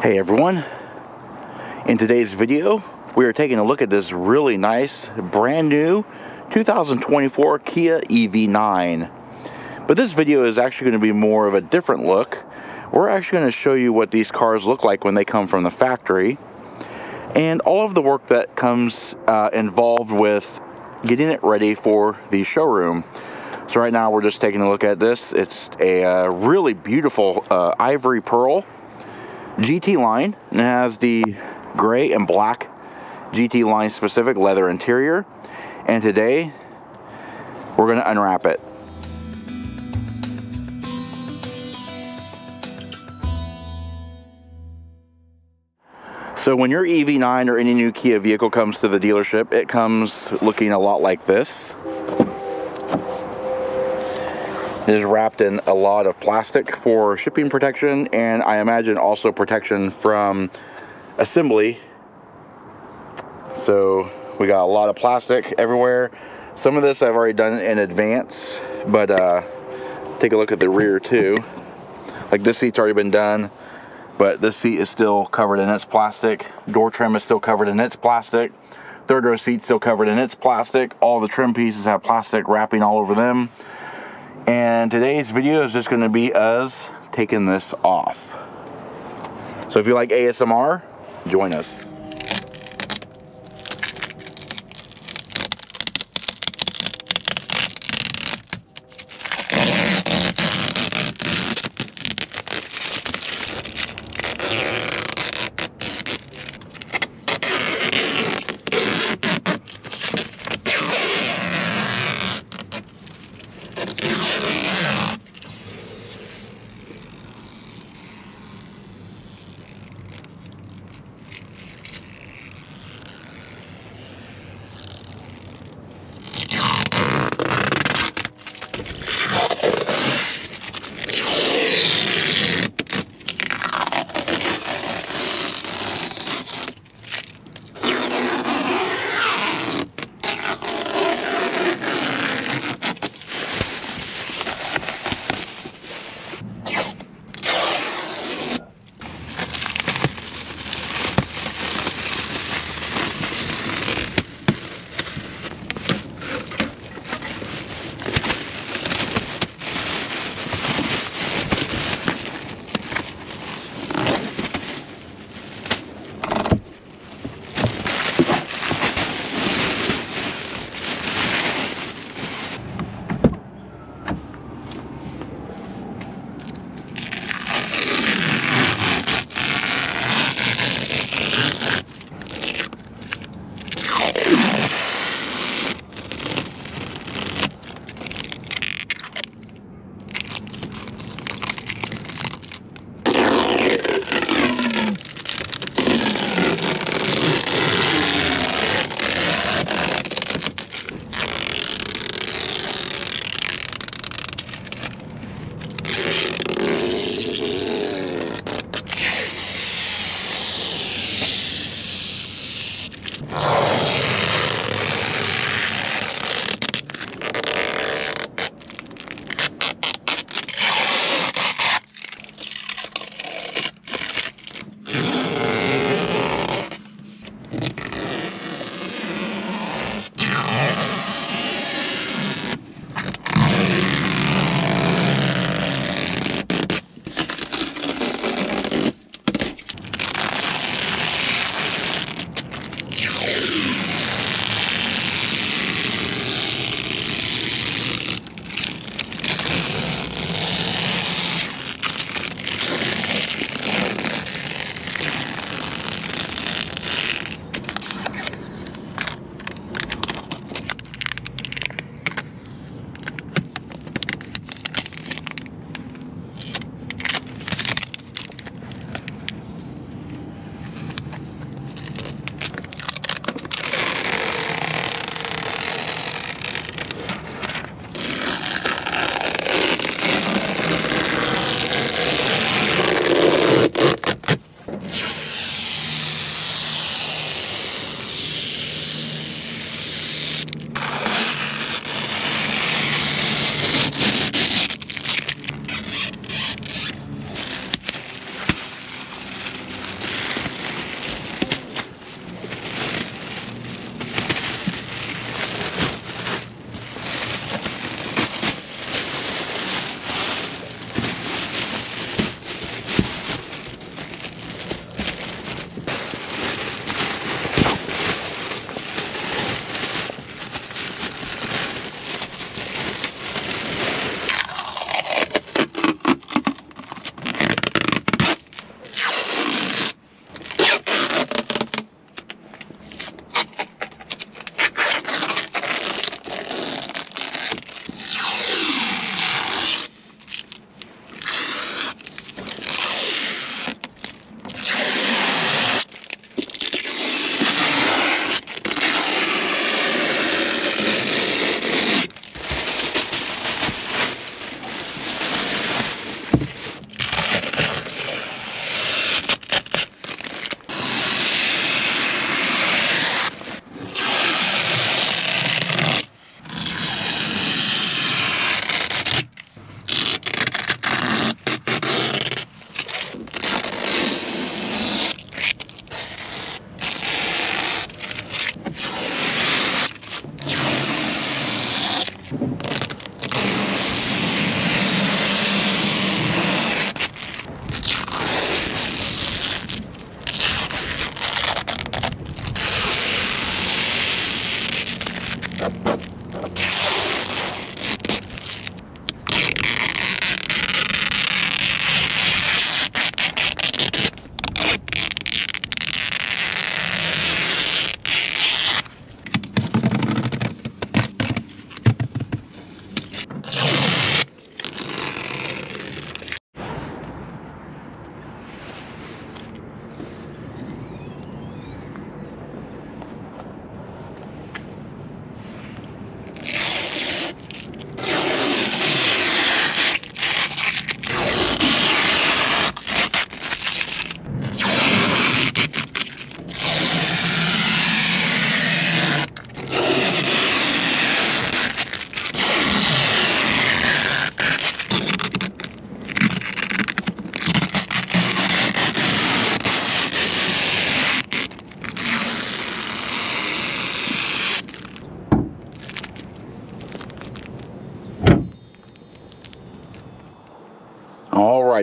Hey everyone, in today's video we are taking a look at this really nice brand new 2024 Kia EV9. But this video is actually going to be more of a different look. We're actually going to show you what these cars look like when they come from the factory and all of the work that comes involved with getting it ready for the showroom. So right now we're just taking a look at this. It's a really beautiful ivory pearl GT line, and it has the gray and black GT line specific leather interior, and today we're going to unwrap it. So when your EV9 or any new Kia vehicle comes to the dealership, it comes looking a lot like this. It is wrapped in a lot of plastic for shipping protection, and I imagine also protection from assembly. So we got a lot of plastic everywhere. Some of this I've already done in advance, but take a look at the rear too. Like this seat's already been done, but this seat is still covered in its plastic. Door trim is still covered in its plastic. Third row seat's still covered in its plastic. All the trim pieces have plastic wrapping all over them. And today's video is just going to be us taking this off. So if you like ASMR, join us.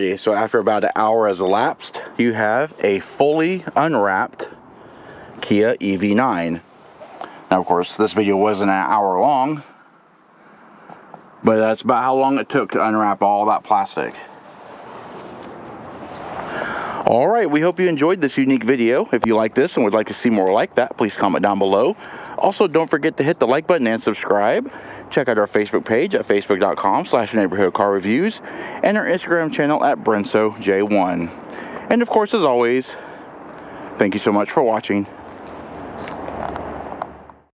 Alrighty, so after about an hour has elapsed, you have a fully unwrapped Kia EV9. Now, of course, this video wasn't an hour long, but that's about how long it took to unwrap all that plastic. Alright, we hope you enjoyed this unique video. If you like this and would like to see more like that, please comment down below. Also, don't forget to hit the like button and subscribe. Check out our Facebook page at facebook.com/neighborhoodcarreviews and our Instagram channel at BrensoJ1. And of course, as always, thank you so much for watching.